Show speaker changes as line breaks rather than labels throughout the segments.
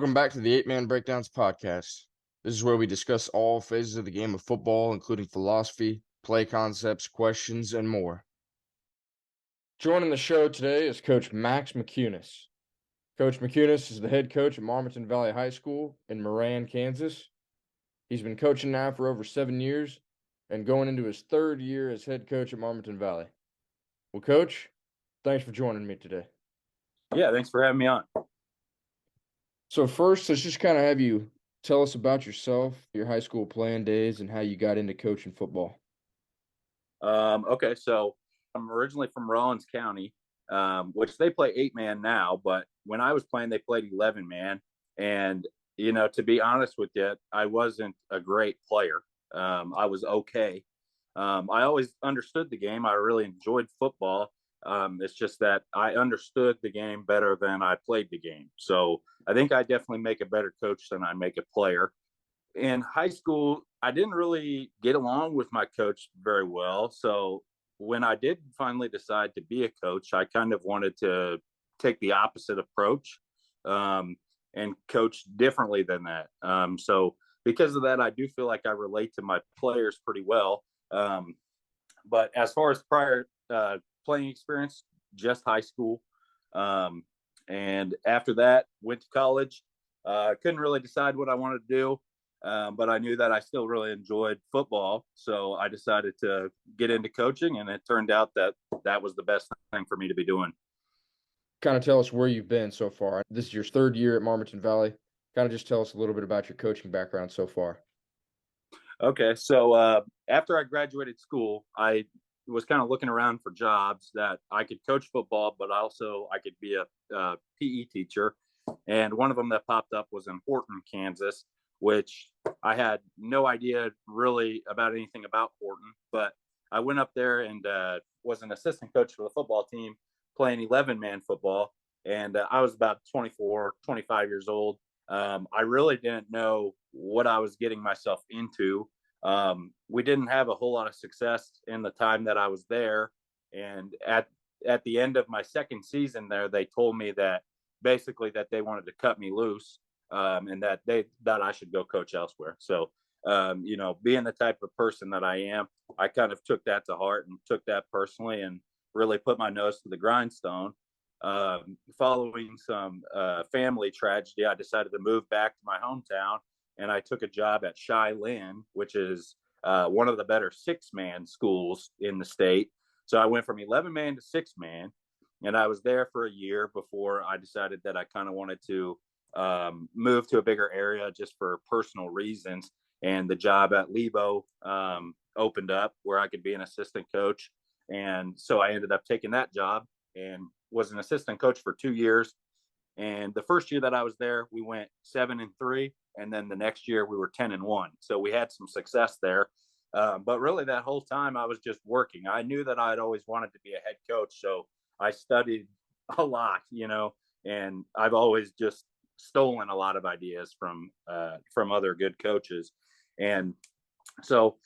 Welcome back to the 8-Man Breakdowns podcast. This is where we discuss all phases of the game of football, including philosophy, play concepts, questions, and more. Joining the show today is Coach Max Mickunas. Coach Mickunas is the head coach at Marmaton Valley High School in Moran, Kansas. He's been coaching now for over 7 years and going into his third year as head coach at Marmaton Valley. Well, Coach, thanks for joining me today.
Yeah, thanks for having me on.
So first, let's just kind of have you tell us about yourself, your high school playing days, and how you got into coaching football.
Okay, so I'm originally from Rollins County, which they play 8-man now, but when I was playing, they played 11-man. And, to be honest with you, I wasn't a great player. I was okay. I always understood the game. I really enjoyed football. It's just that I understood the game better than I played the game. So I think I definitely make a better coach than I make a player. In high school, I didn't really get along with my coach very well. So when I did finally decide to be a coach, I kind of wanted to take the opposite approach and coach differently than that. So because of that, I do feel like I relate to my players pretty well. But as far as prior playing experience, just high school. And after that, went to college. Couldn't really decide what I wanted to do, but I knew that I still really enjoyed football. So I decided to get into coaching, and it turned out that that was the best thing for me to be doing.
Kind of tell us where you've been so far. This is your third year at Marmaton Valley. Kind of just tell us a little bit about your coaching background so far.
Okay, so after I graduated school, I was kind of looking around for jobs that I could coach football, but also I could be a PE teacher. And one of them that popped up was in Horton, Kansas, which I had no idea really about anything about Horton. But I went up there and was an assistant coach for the football team playing 11-man football. And I was about 24, 25 years old. I really didn't know what I was getting myself into. We didn't have a whole lot of success in the time that I was there. And at the end of my second season there, they told me that basically that they wanted to cut me loose and that I should go coach elsewhere. So, being the type of person that I am, I kind of took that to heart and took that personally and really put my nose to the grindstone. Following some family tragedy, I decided to move back to my hometown, and I took a job at Lynn, which is one of the better 6-man schools in the state. So I went from 11-man to 6-man, and I was there for a year before I decided that I kind of wanted to move to a bigger area just for personal reasons. And the job at Lebo opened up where I could be an assistant coach. And so I ended up taking that job and was an assistant coach for 2 years. And the first year that I was there, we went 7-3. And then the next year we were 10-1. So we had some success there. But really that whole time I was just working. I knew that I'd always wanted to be a head coach. So I studied a lot, and I've always just stolen a lot of ideas from other good coaches. And so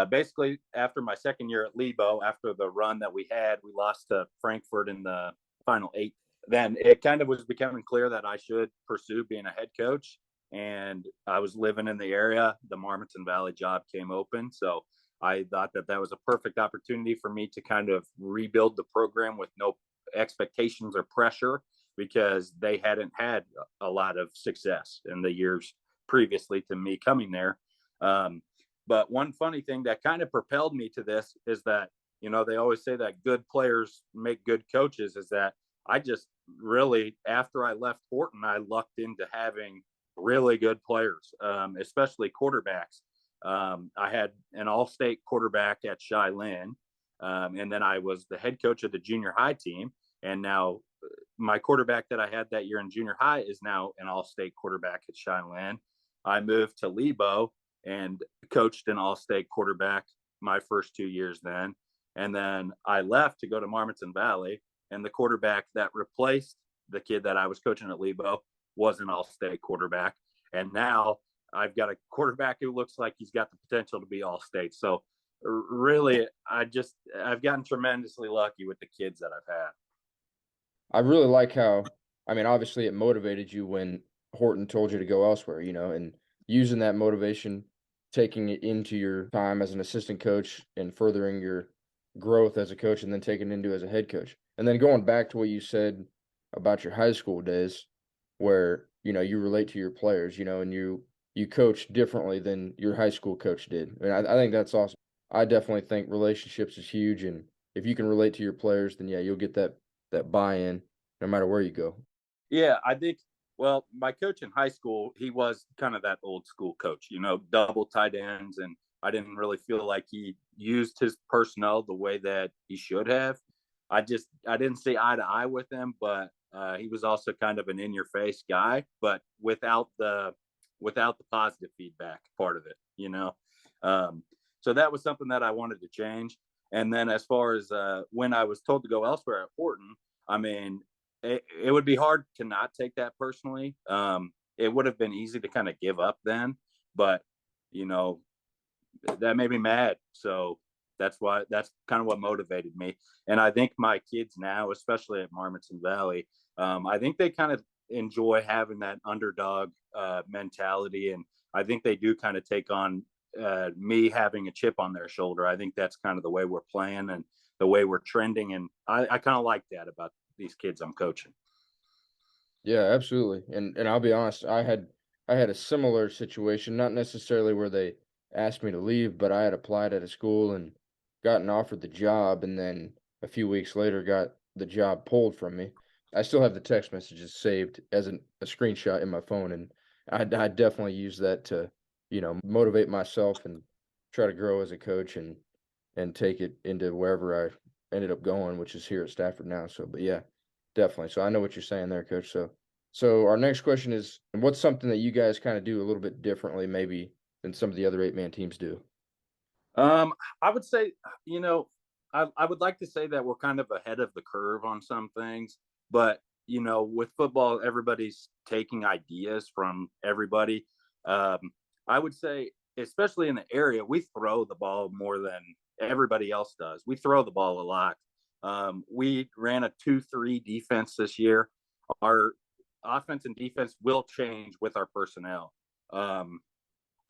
basically after my second year at Lebo, after the run that we had, we lost to Frankfurt in the final 8. Then it kind of was becoming clear that I should pursue being a head coach. And I was living in the area. The Marmaton Valley job came open. So I thought that that was a perfect opportunity for me to kind of rebuild the program with no expectations or pressure, because they hadn't had a lot of success in the years previously to me coming there. But one funny thing that kind of propelled me to this is that, they always say that good players make good coaches, is that I just really, after I left Horton, I lucked into having really good players, especially quarterbacks. I had an all-state quarterback at Lynn, and then I was the head coach of the junior high team. And now my quarterback that I had that year in junior high is now an all-state quarterback at Lynn. I moved to Lebo and coached an all-state quarterback my first 2 years then. And then I left to go to Marmaton Valley, and the quarterback that replaced the kid that I was coaching at Lebo was an all-state quarterback. And now I've got a quarterback who looks like he's got the potential to be all-state. So really, I've gotten tremendously lucky with the kids that I've had.
I really like how, obviously it motivated you when Horton told you to go elsewhere, and using that motivation, taking it into your time as an assistant coach and furthering your growth as a coach and then taking it into as a head coach. And then going back to what you said about your high school days where, you relate to your players, and you coach differently than your high school coach did. I think that's awesome. I definitely think relationships is huge, and if you can relate to your players, then yeah, you'll get that buy-in no matter where you go.
Yeah, I think. Well, my coach in high school, he was kind of that old school coach, double tight ends, and I didn't really feel like he used his personnel the way that he should have. I didn't see eye to eye with him, but he was also kind of an in your face guy, but without the positive feedback part of it. Um, so that was something that I wanted to change. And then as far as when I was told to go elsewhere at Horton, I mean, it would be hard to not take that personally. It would have been easy to kind of give up then, but you know that made me mad. So that's kind of what motivated me. And I think my kids now, especially at Marmaton Valley, I think they kind of enjoy having that underdog mentality, and I think they do kind of take on me having a chip on their shoulder. I think that's kind of the way we're playing and the way we're trending, and I kind of like that about these kids I'm coaching.
Yeah, absolutely. And I'll be honest, I had a similar situation, not necessarily where they asked me to leave, but I had applied at a school and gotten offered the job and then a few weeks later got the job pulled from me. I still have the text messages saved as a screenshot in my phone, and I definitely use that to, motivate myself and try to grow as a coach and take it into wherever I ended up going, which is here at Stafford now. So, but yeah, definitely. So I know what you're saying there, coach. So our next question is, what's something that you guys kind of do a little bit differently, maybe than some of the other 8-man teams do?
I would say, you know, I would like to say that we're kind of ahead of the curve on some things, but with football, everybody's taking ideas from everybody. Um, I would say, especially in the area, we throw the ball more than everybody else does. We throw the ball a lot. We ran a 2-3 defense this year. Our offense and defense will change with our personnel. Um,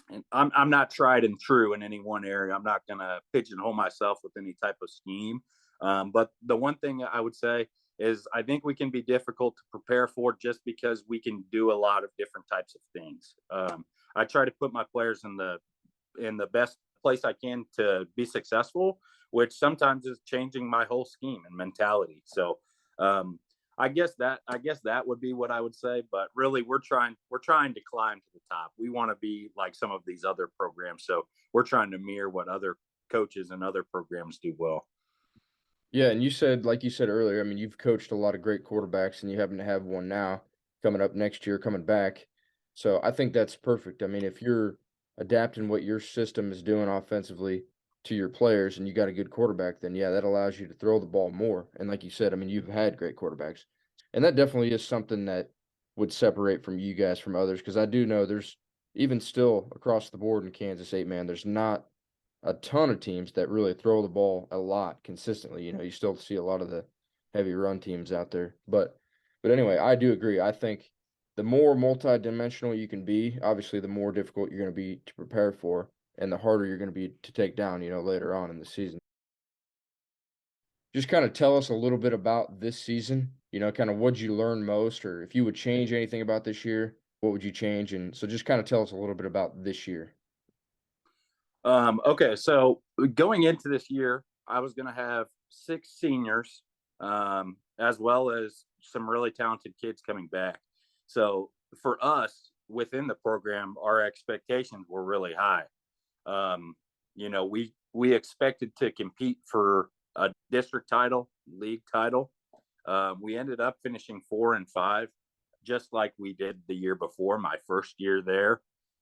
and I'm not tried and true in any one area. I'm not going to pigeonhole myself with any type of scheme. But the one thing I would say is I think we can be difficult to prepare for just because we can do a lot of different types of things. I try to put my players in the best place I can to be successful, which sometimes is changing my whole scheme and mentality. So um, I guess that would be what I would say. But really, we're trying to climb to the top. We want to be like some of these other programs. So we're trying to mirror what other coaches and other programs do well.
Yeah, and like you said earlier, I mean, you've coached a lot of great quarterbacks, and you happen to have one now coming up next year, coming back. So I think that's perfect. I mean, if you're adapting what your system is doing offensively to your players, and you got a good quarterback, then yeah, that allows you to throw the ball more. And like you said, I mean, you've had great quarterbacks, and that definitely is something that would separate from you guys from others. Because I do know there's even still across the board in Kansas 8-man, there's not a ton of teams that really throw the ball a lot consistently. You still see a lot of the heavy run teams out there. But anyway, I do agree. I think the more multidimensional you can be, obviously the more difficult you're going to be to prepare for and the harder you're going to be to take down, later on in the season. Just kind of tell us a little bit about this season, kind of what'd you learn most, or if you would change anything about this year, what would you change? And so just kind of tell us a little bit about this year.
Okay, so going into this year, I was going to have 6 seniors, as well as some really talented kids coming back. So for us within the program, our expectations were really high. Um, we expected to compete for a district title, league title. We ended up finishing 4-5, just like we did the year before, my first year there.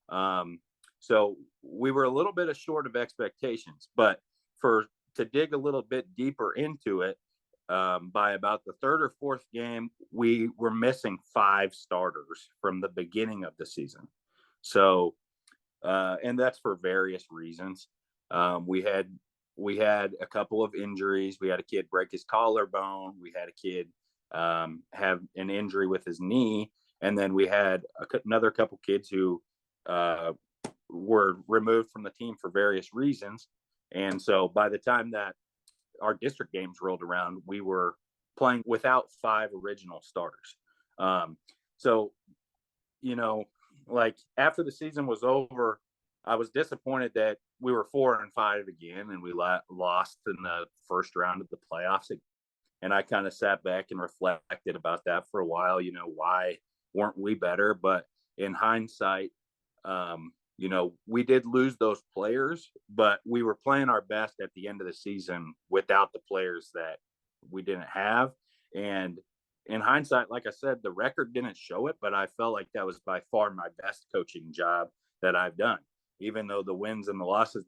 Um, so we were a little bit short of expectations, but for to dig a little bit deeper into it, by about the third or fourth game, we were missing 5 starters from the beginning of the season. So, and that's for various reasons. We had a couple of injuries. We had a kid break his collarbone. We had a kid have an injury with his knee, And then we had another couple kids who uh, were removed from the team for various reasons. And so by the time that our district games rolled around, we were playing without 5 original starters. Um, so, you know, like after the season was over, I was disappointed that we were 4-5 again, and we lost in the first round of the playoffs. And I kind of sat back and reflected about that for a while. Why weren't we better? But in hindsight, we did lose those players, but we were playing our best at the end of the season without the players that we didn't have. And in hindsight, like I said, the record didn't show it, but I felt like that was by far my best coaching job that I've done. Even though the wins and the losses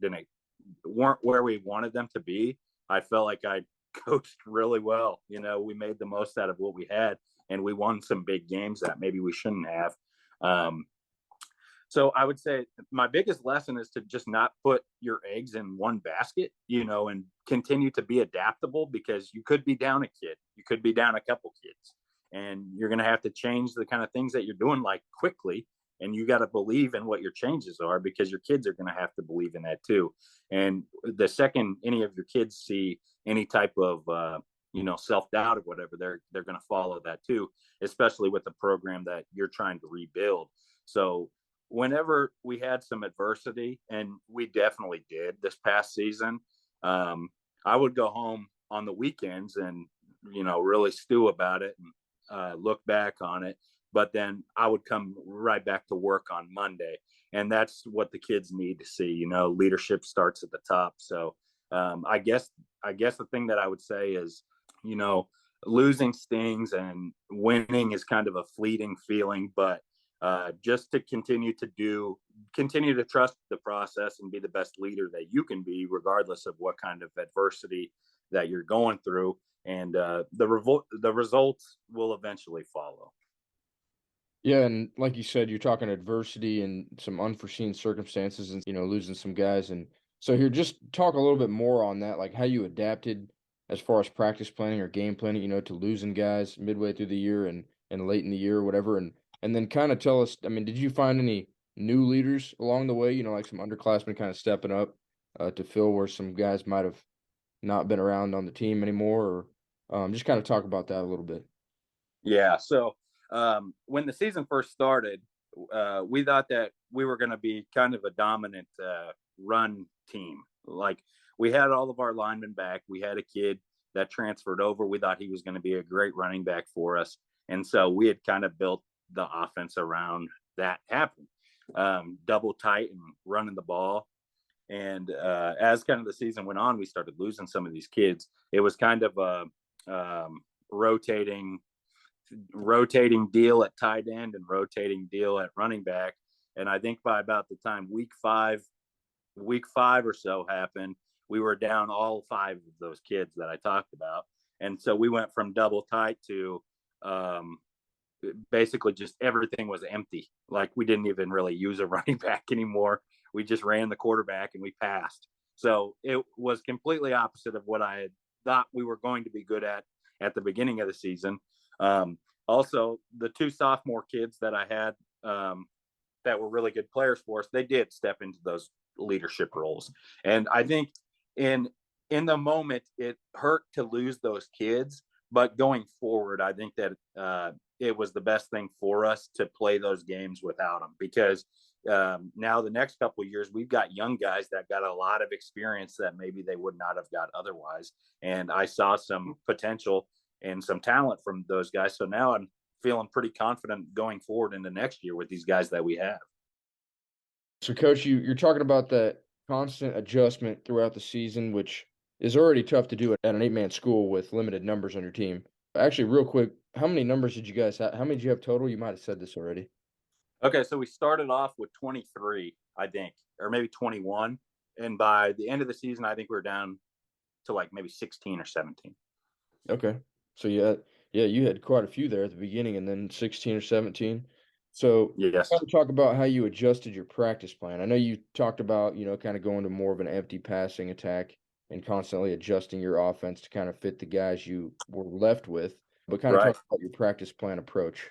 weren't where we wanted them to be, I felt like I coached really well. We made the most out of what we had, and we won some big games that maybe we shouldn't have. So I would say my biggest lesson is to just not put your eggs in one basket, and continue to be adaptable, because you could be down a kid, you could be down a couple kids, and you're going to have to change the kind of things that you're doing like quickly. And you got to believe in what your changes are, because your kids are going to have to believe in that too. And the second any of your kids see any type of, self-doubt or whatever, they're going to follow that too, especially with the program that you're trying to rebuild. So whenever we had some adversity, and we definitely did this past season, I would go home on the weekends and, really stew about it and look back on it. But then I would come right back to work on Monday. And that's what the kids need to see. Leadership starts at the top. So I guess the thing that I would say is, losing stings and winning is kind of a fleeting feeling, but just to continue to trust the process and be the best leader that you can be, regardless of what kind of adversity that you're going through. And the results will eventually follow.
Yeah, and like you said, you're talking adversity and some unforeseen circumstances and, losing some guys. And so here, just talk a little bit more on that, like how you adapted as far as practice planning or game planning, to losing guys midway through the year and late in the year or whatever. And then kind of tell us, I mean, did you find any new leaders along the way, like some underclassmen kind of stepping up to fill where some guys might have not been around on the team anymore, or just kind of talk about that a little bit.
Yeah. So when the season first started, we thought that we were going to be kind of a dominant run team. Like, we had all of our linemen back. We had a kid that transferred over. We thought he was going to be a great running back for us. And so we had kind of built the offense around that happening, double tight and running the ball. And as kind of the season went on, we started losing some of these kids. It was kind of a rotating deal at tight end and rotating deal at running back. And I think by about the time week five or so happened, we were down all 5 of those kids that I talked about. And so we went from double tight to basically just everything was empty. Like, we didn't even really use a running back anymore. We just ran the quarterback and we passed. So it was completely opposite of what I had thought we were going to be good at the beginning of the season. Also, the 2 sophomore kids that I had that were really good players for us, they did step into those leadership roles. And I think in the moment, it hurt to lose those kids. But going forward, I think that it was the best thing for us to play those games without them, because now the next couple of years, we've got young guys that got a lot of experience that maybe they would not have got otherwise. And I saw some potential and some talent from those guys. So now I'm feeling pretty confident going forward into next year with these guys that we have.
So, Coach, you're talking about that constant adjustment throughout the season, which is already tough to do at an 8-man school with limited numbers on your team. Actually, real quick, how many numbers did you guys have? How many did you have total? You might have said this already.
Okay, so we started off with 23, I think, or maybe 21. And by the end of the season, I think we were down to like maybe 16 or 17.
Okay. So yeah, you had quite a few there at the beginning and then 16 or 17. So
Yes.
kind of talk about how you adjusted your practice plan. I know you talked about, kind of going to more of an empty passing attack and constantly adjusting your offense to kind of fit the guys you were left with, but kind of
Right.
talk about your practice plan approach.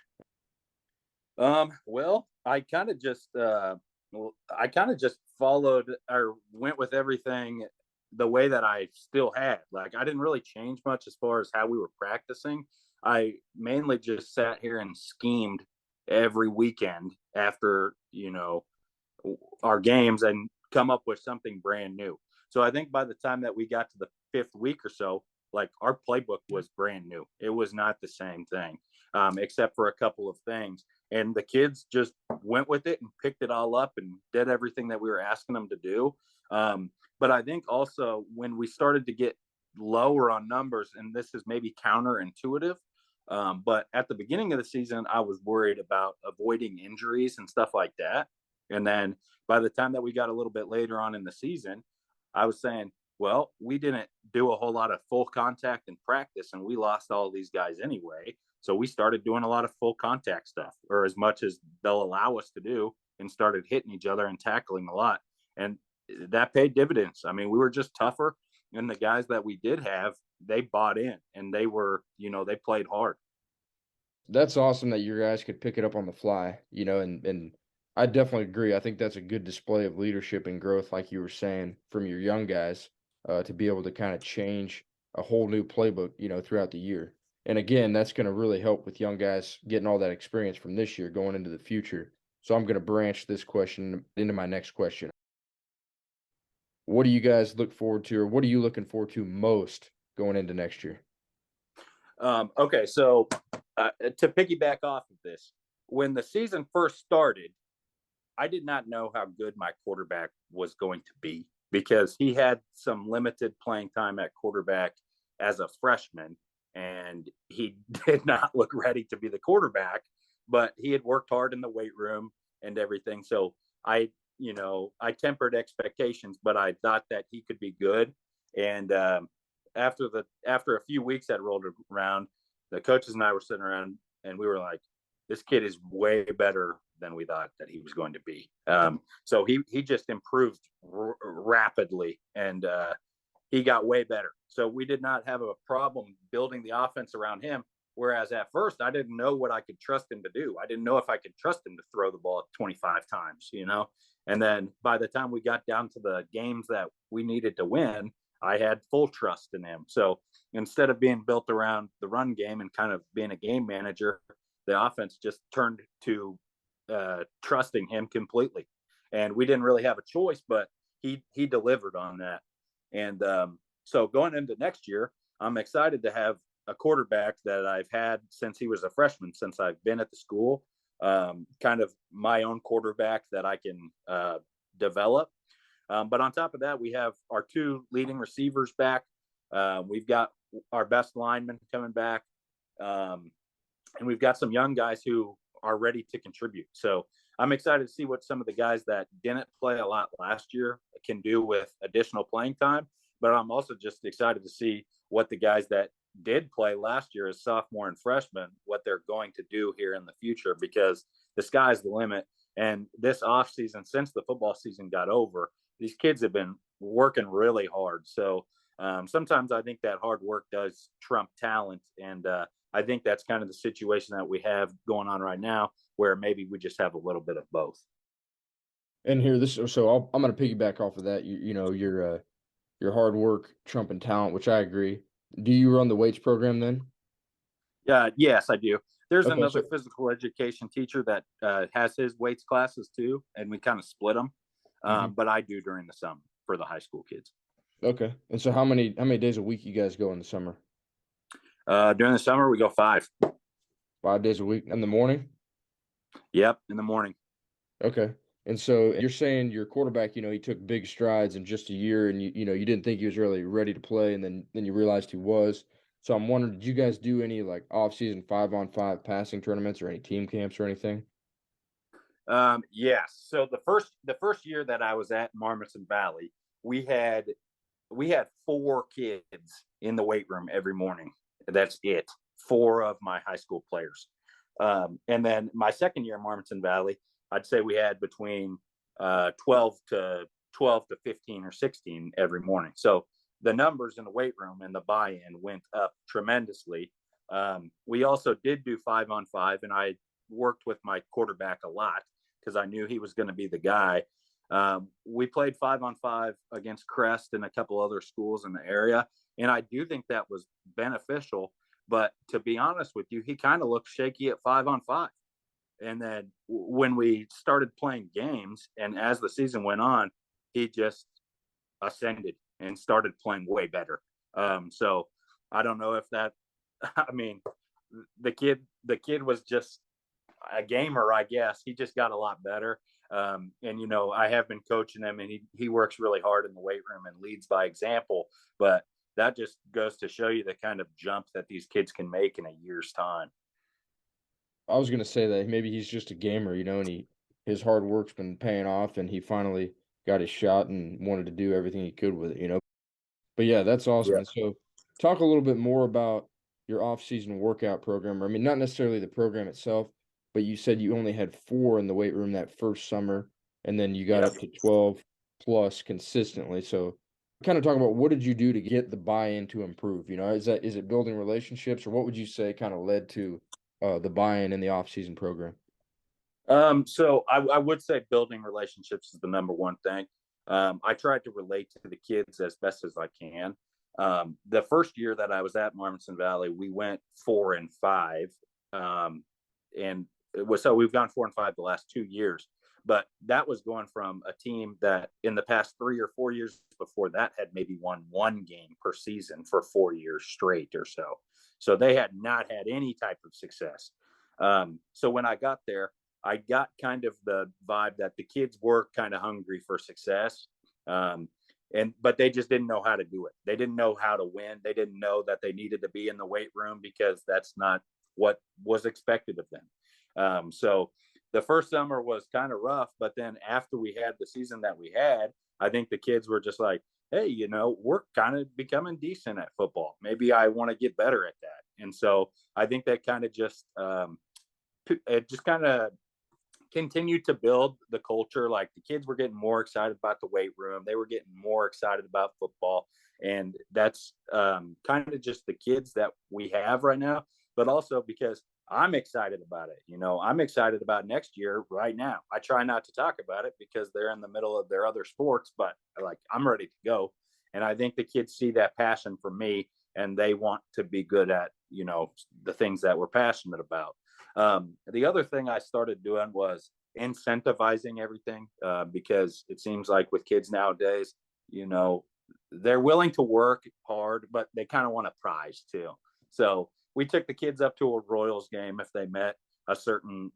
Well, I kind of just followed or went with everything the way that I still had. Like I didn't really change much as far as how we were practicing. I mainly just sat here and schemed every weekend after, our games and come up with something brand new. So I think by the time that we got to the fifth week or so, like our playbook was brand new. It was not the same thing, except for a couple of things. And the kids just went with it and picked it all up and did everything that we were asking them to do. But I think also when we started to get lower on numbers, and this is maybe counterintuitive, but at the beginning of the season, I was worried about avoiding injuries and stuff like that. And then by the time that we got a little bit later on in the season, I was saying, well, we didn't do a whole lot of full contact in practice and we lost all these guys anyway. So we started doing a lot of full contact stuff, or as much as they'll allow us to do, and started hitting each other and tackling a lot. And that paid dividends. I mean, we were just tougher. And the guys that we did have, they bought in and they were, they played hard.
That's awesome that your guys could pick it up on the fly, and I definitely agree. I think that's a good display of leadership and growth, like you were saying, from your young guys, to be able to kind of change a whole new playbook, throughout the year. And again, that's going to really help with young guys getting all that experience from this year going into the future. So I'm going to branch this question into my next question. What do you guys look forward to, or what are you looking forward to most going into next year?
Okay, so to piggyback off of this, when the season first started, I did not know how good my quarterback was going to be because he had some limited playing time at quarterback as a freshman, and he did not look ready to be the quarterback, but he had worked hard in the weight room and everything. So I tempered expectations, but I thought that he could be good. And after a few weeks that rolled around, the coaches and I were sitting around and we were like, this kid is way better than we thought that he was going to be. So he just improved rapidly, and he got way better. So we did not have a problem building the offense around him. Whereas at first, I didn't know what I could trust him to do. I didn't know if I could trust him to throw the ball 25 times, And then by the time we got down to the games that we needed to win, I had full trust in him. So instead of being built around the run game and kind of being a game manager, the offense just turned to trusting him completely. And we didn't really have a choice, but he delivered on that. And so going into next year, I'm excited to have a quarterback that I've had since he was a freshman, since I've been at the school, kind of my own quarterback that I can develop. But on top of that, we have our two leading receivers back. We've got our best lineman coming back. And we've got some young guys who are ready to contribute. So I'm excited to see what some of the guys that didn't play a lot last year can do with additional playing time. But I'm also just excited to see what the guys that did play last year as sophomore and freshman, what they're going to do here in the future, because the sky's the limit. And this off season, since the football season got over, these kids have been working really hard. So sometimes I think that hard work does trump talent. And I think that's kind of the situation that we have going on right now, where maybe we just have a little bit of both.
And here, I'm going to piggyback off of that. Your hard work trumping talent, which I agree. Do you run the weights program then?
Yes, I do. There's
Okay,
another physical education teacher that has his weights classes too, and we kind of split them.
mhm,
But I do during the summer for the high school kids.
okay. And so how many days a week you guys go in the summer?
During the summer, we go 5.
5 days a week in the morning?
Yep, in the morning.
Okay. And so you're saying your quarterback, he took big strides in just a year, and you didn't think he was really ready to play, and then you realized he was. So I'm wondering, did you guys do any like off-season 5-on-5 passing tournaments or any team camps or anything?
Yes. So the first year that I was at Marmaton Valley, we had we had 4 kids in the weight room every morning. That's it. 4 of my high school players. And then my second year in Marmaton Valley, I'd say we had between 12 to 15 or 16 every morning. So the numbers in the weight room and the buy-in went up tremendously. We also did do 5-on-5, and worked with my quarterback a lot because I knew he was going to be the guy. We played 5-on-5 against Crest and a couple other schools in the area, and I do think that was beneficial. But to be honest with you, he kind of looked shaky at 5-on-5. And then when we started playing games, and as the season went on, he just ascended and started playing way better. So I don't know if that. I mean, the kid was just a gamer, I guess. He just got a lot better. And I have been coaching him, and he works really hard in the weight room and leads by example. But that just goes to show you the kind of jump that these kids can make in a year's time.
I was gonna say that maybe he's just a gamer, and his hard work's been paying off, and he finally got his shot and wanted to do everything he could with it. But yeah, that's awesome.
Yeah.
And so talk a little bit more about your off-season workout program. I mean, not necessarily the program itself, but you said you only had 4 in the weight room that first summer, and then you got
Yep.
up to 12 plus consistently. So kind of talk about what did you do to get the buy-in to improve? Is it building relationships, or what would you say kind of led to the buy-in in the off-season program?
So I would say building relationships is the number one thing. I tried to relate to the kids as best as I can. The first year that I was at Marmaton Valley, we went 4-5, and so we've gone 4-5 the last 2 years. But that was going from a team that in the past 3 or 4 years before that had maybe won 1 game per season for 4 years straight or so. So they had not had any type of success. So when I got there, I got kind of the vibe that the kids were kind of hungry for success. But they just didn't know how to do it. They didn't know how to win. They didn't know that they needed to be in the weight room because that's not what was expected of them. So the first summer was kind of rough, but then after we had the season that we had, I think the kids were just like, hey, we're kind of becoming decent at football. Maybe I want to get better at that. And so I think that kind of it just kind of continued to build the culture. Like the kids were getting more excited about the weight room. They were getting more excited about football. And that's kind of just the kids that we have right now, but also because I'm excited about it. I'm excited about next year right now. I try not to talk about it because they're in the middle of their other sports, but I'm ready to go. And I think the kids see that passion for me, and they want to be good at, the things that we're passionate about. The other thing I started doing was incentivizing everything, because it seems like with kids nowadays, they're willing to work hard, but they kind of want a prize too. So we took the kids up to a Royals game if they met a certain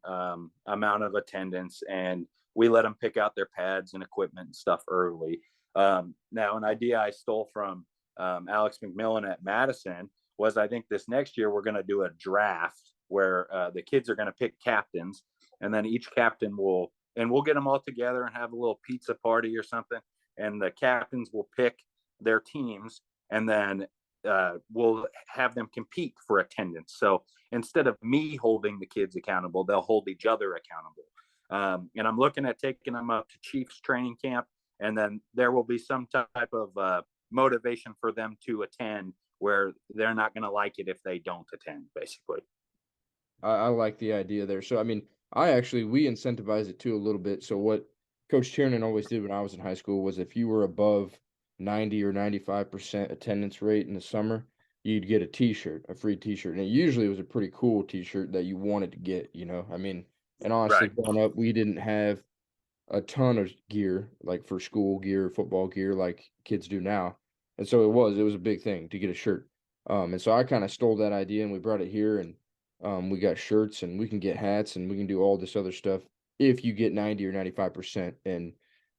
amount of attendance, and we let them pick out their pads and equipment and stuff early. Now, an idea I stole from Alex McMillan at Madison was, I think this next year we're going to do a draft where the kids are going to pick captains, and then each captain we'll get them all together and have a little pizza party or something. And the captains will pick their teams, and then we'll have them compete for attendance. So instead of me holding the kids accountable, they'll hold each other accountable. And I'm looking at taking them up to Chiefs training camp, and then there will be some type of motivation for them to attend where they're not going to like it if they don't attend, basically.
I like the idea there. So, I mean, we incentivize it too a little bit. So, what Coach Tiernan always did when I was in high school was if you were above 90 or 95% attendance rate in the summer, you'd get a free T-shirt. And it usually was a pretty cool T-shirt that you wanted to get. I mean, and honestly,
Right.
growing up, we didn't have a ton of gear, like for school gear, football gear, like kids do now. And so it was a big thing to get a shirt. And so I kind of stole that idea and we brought it here, and we got shirts and we can get hats and we can do all this other stuff if you get 90 or 95%.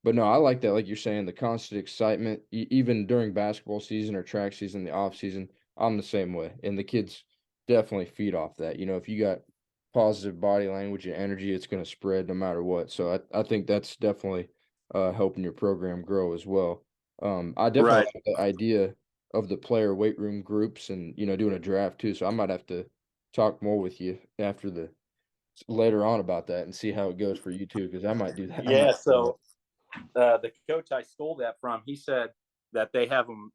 But no, I like that. Like you're saying, the constant excitement, even during basketball season or track season, the off season, I'm the same way. And the kids definitely feed off that. If you got positive body language and energy, it's going to spread no matter what. So I think that's definitely helping your program grow as well. I definitely
Right.
like the idea of the player weight room groups and doing a draft too. So I might have to talk more with you later on about that and see how it goes for you too, because I might do that. I
Yeah.
might try that.
So the coach I stole that from, he said that they have them,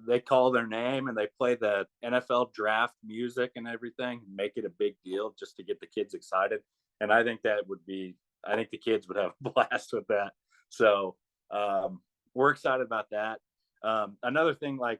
they call their name and they play the NFL draft music and everything, make it a big deal just to get the kids excited. And I think I think the kids would have a blast with that. So we're excited about that. Another thing, like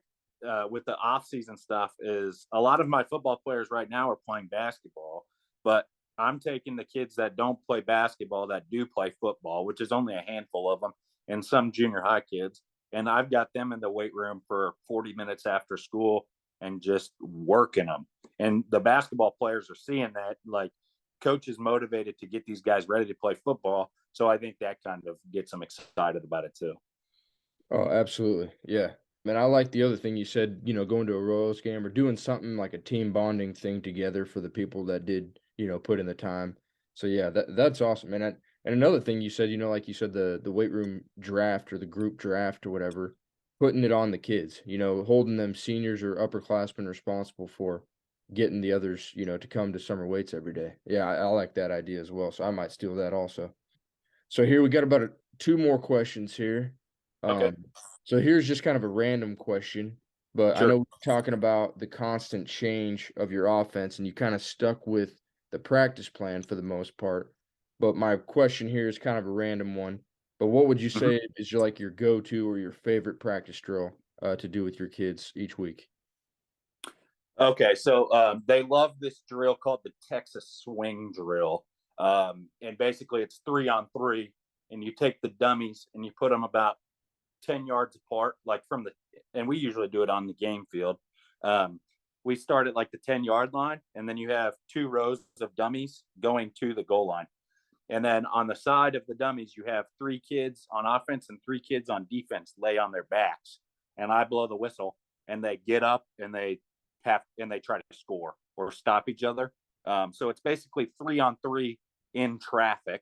with the off-season stuff, is a lot of my football players right now are playing basketball, but I'm taking the kids that don't play basketball that do play football, which is only a handful of them, and some junior high kids. And I've got them in the weight room for 40 minutes after school and just working them. And the basketball players are seeing that, like, coach is motivated to get these guys ready to play football. So I think that kind of gets them excited about it too.
Oh, absolutely. Yeah. Man, I like the other thing you said, going to a Royals game or doing something like a team bonding thing together for the people that did, put in the time. So yeah, that's awesome, man. And another thing you said, like you said, the weight room draft or the group draft or whatever, putting it on the kids, holding them seniors or upperclassmen responsible for getting the others, to come to summer weights every day. Yeah, I like that idea as well. So I might steal that also. So here we got about two more questions here.
Okay.
Um, so here's just kind of a random question, but I know
Sure.
we're talking about the constant change of your offense, and you kind of stuck with the practice plan for the most part. But my question here is kind of a random one. But what would you
Mhm.
say is your go-to or your favorite practice drill to do with your kids each week?
Okay, so they love this drill called the Texas swing drill. And basically, it's 3-on-3, and you take the dummies and you put them about 10 yards apart, like and we usually do it on the game field. Um, we start at like the 10-yard line, and then you have two rows of dummies going to the goal line. And then on the side of the dummies, you have three kids on offense and three kids on defense lay on their backs. And I blow the whistle, and they get up and they try to score or stop each other. So it's basically 3-on-3 in traffic.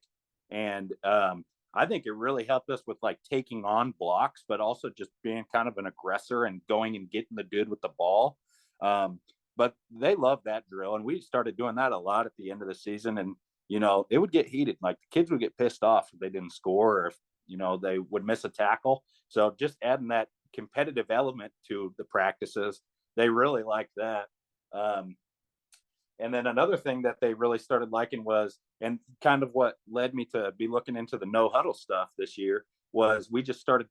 And I think it really helped us with like taking on blocks, but also just being kind of an aggressor and going and getting the dude with the ball. But they love that drill. And we started doing that a lot at the end of the season. And it would get heated. Like the kids would get pissed off if they didn't score or if, they would miss a tackle. So just adding that competitive element to the practices, they really like that. Um, and then another thing that they really started liking was, and kind of what led me to be looking into the no huddle stuff this year, was we just started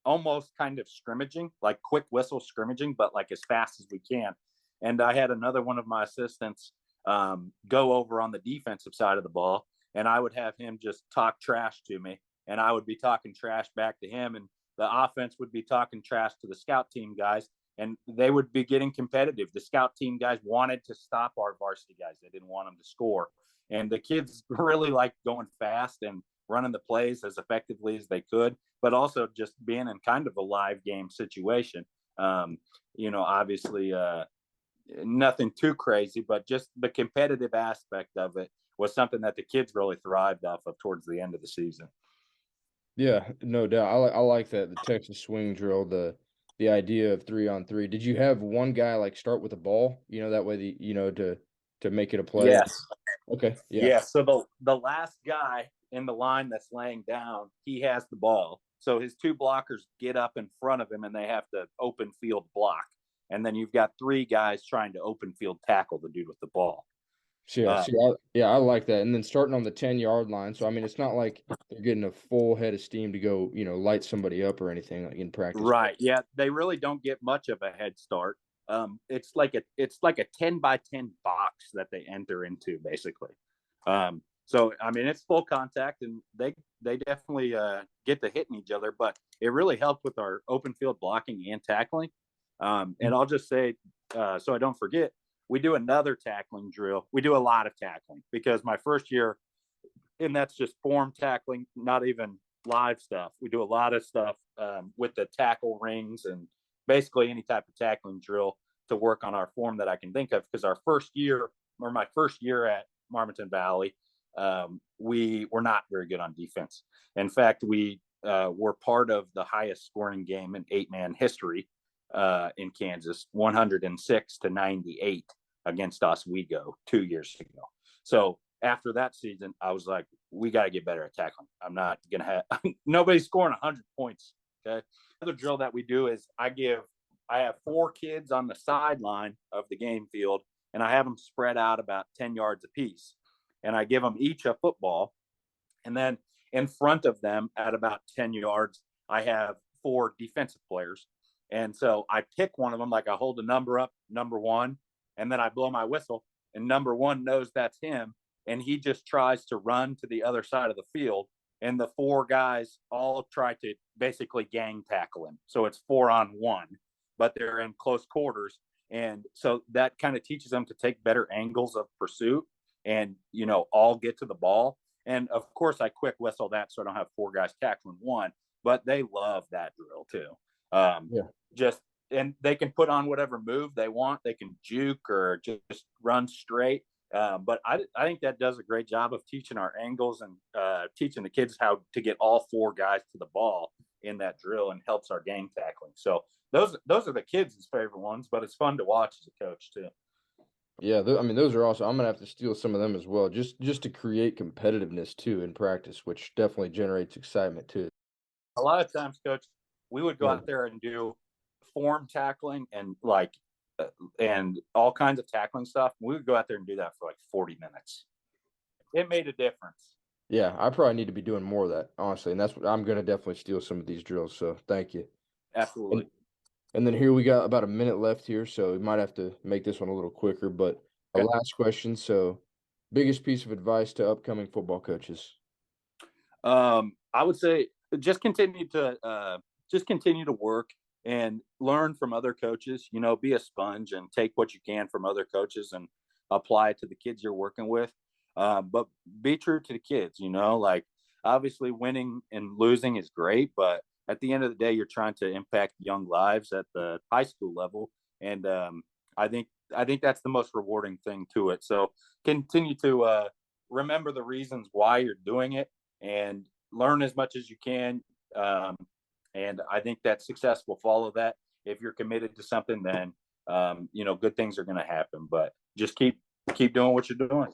almost kind of scrimmaging, like quick whistle scrimmaging, but like as fast as we can. And I had another one of my assistants go over on the defensive side of the ball, and I would have him just talk trash to me, and I would be talking trash back to him, and the offense would be talking trash to the scout team guys, and they would be getting competitive. The scout team guys wanted to stop our varsity guys; they didn't want them to score, and the kids really liked going fast and running the plays as effectively as they could, but also just being in kind of a live game situation. Obviously, nothing too crazy, but just the competitive aspect of it was something that the kids really thrived off of towards the end of the season.
Yeah, no doubt. I like that, the Texas swing drill, the idea of 3-on-3. Did you have one guy, like, start with the ball? That way to make it a play?
Yes.
Okay, yeah.
Yeah. So the last guy in the line that's laying down, he has the ball. So his two blockers get up in front of him and they have to open field block. And then you've got three guys trying to open field tackle the dude with the ball.
So, yeah,
Uh,
see, I like that, and then starting on the 10-yard line, so, I mean, it's not like they're getting a full head of steam to go, light somebody up or anything, like, in practice.
Right. Yeah. They really don't get much of a head start. It's like a 10-by-10 box that they enter into basically. So I mean it's full contact and they definitely get to hitting each other, but it really helped with our open field blocking and tackling. And I'll just say, so I don't forget, we do another tackling drill. We do a lot of tackling because my first year, and that's just form tackling, not even live stuff. We do a lot of stuff with the tackle rings and basically any type of tackling drill to work on our form that I can think of. Because my first year at Marmaton Valley, we were not very good on defense. In fact, we were part of the highest scoring game in 8-man history in Kansas, 106-98 against Oswego 2 years ago. So after that season, I was like, we got to get better at tackling. I'm not going to have nobody's scoring 100 points. Okay. Another drill that we do is I have 4 kids on the sideline of the game field, and I have them spread out about 10 yards apiece. and I give them each a football. And then in front of them at about 10 yards, I have 4 defensive players. And so I pick one of them, like I hold the number up, number 1, and then I blow my whistle, and number 1 knows that's him. And he just tries to run to the other side of the field. And the 4 guys all try to basically gang tackle him. So it's 4-on-1, but they're in close quarters. And so that kind of teaches them to take better angles of pursuit and, all get to the ball. And of course, I quick whistle that so I don't have 4 guys tackling 1. But they love that drill too.
Yeah.
Just and they can put on whatever move they want. They can juke or just run straight. But I think that does a great job of teaching our angles and teaching the kids how to get all 4 guys to the ball in that drill, and helps our gang tackling. So those are the kids' favorite ones, but it's fun to watch as a coach too.
Yeah, I mean, those are also. I'm gonna have to steal some of them as well, just to create competitiveness too in practice, which definitely generates excitement too.
A lot of times, coach, we would go
Yeah,
out there and do form tackling and and all kinds of tackling stuff. We would go out there and do that for like 40 minutes. It made a difference.
yeah, I probably need to be doing more of that, honestly, and that's what I'm gonna definitely steal some of these drills. So thank you. And
Absolutely.
and then here we got about a minute left here, so we might have to make this one a little quicker. But our
Okay.
last question. So, biggest piece of advice to upcoming football coaches?
I would say just continue to work and learn from other coaches. Be a sponge and take what you can from other coaches and apply it to the kids you're working with. But be true to the kids. Like obviously winning and losing is great, but at the end of the day, you're trying to impact young lives at the high school level, and I think that's the most rewarding thing to it. So continue to remember the reasons why you're doing it and learn as much as you can. And I think that success will follow that. If you're committed to something, then good things are going to happen. But just keep doing what you're doing.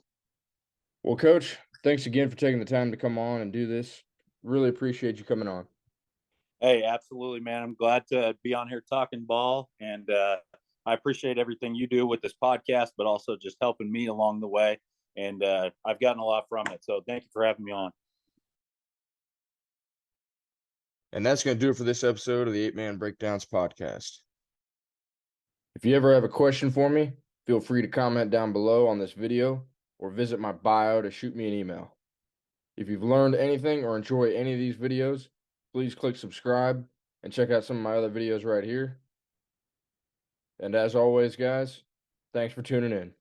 Well, Coach, thanks again for taking the time to come on and do this. Really appreciate you coming on.
Hey, absolutely, man. I'm glad to be on here talking ball, and I appreciate everything you do with this podcast, but also just helping me along the way. And I've gotten a lot from it. So thank you for having me on.
And that's going to do it for this episode of the 8-Man Breakdowns podcast. If you ever have a question for me, feel free to comment down below on this video or visit my bio to shoot me an email. If you've learned anything or enjoy any of these videos, please click subscribe and check out some of my other videos right here. And as always, guys, thanks for tuning in.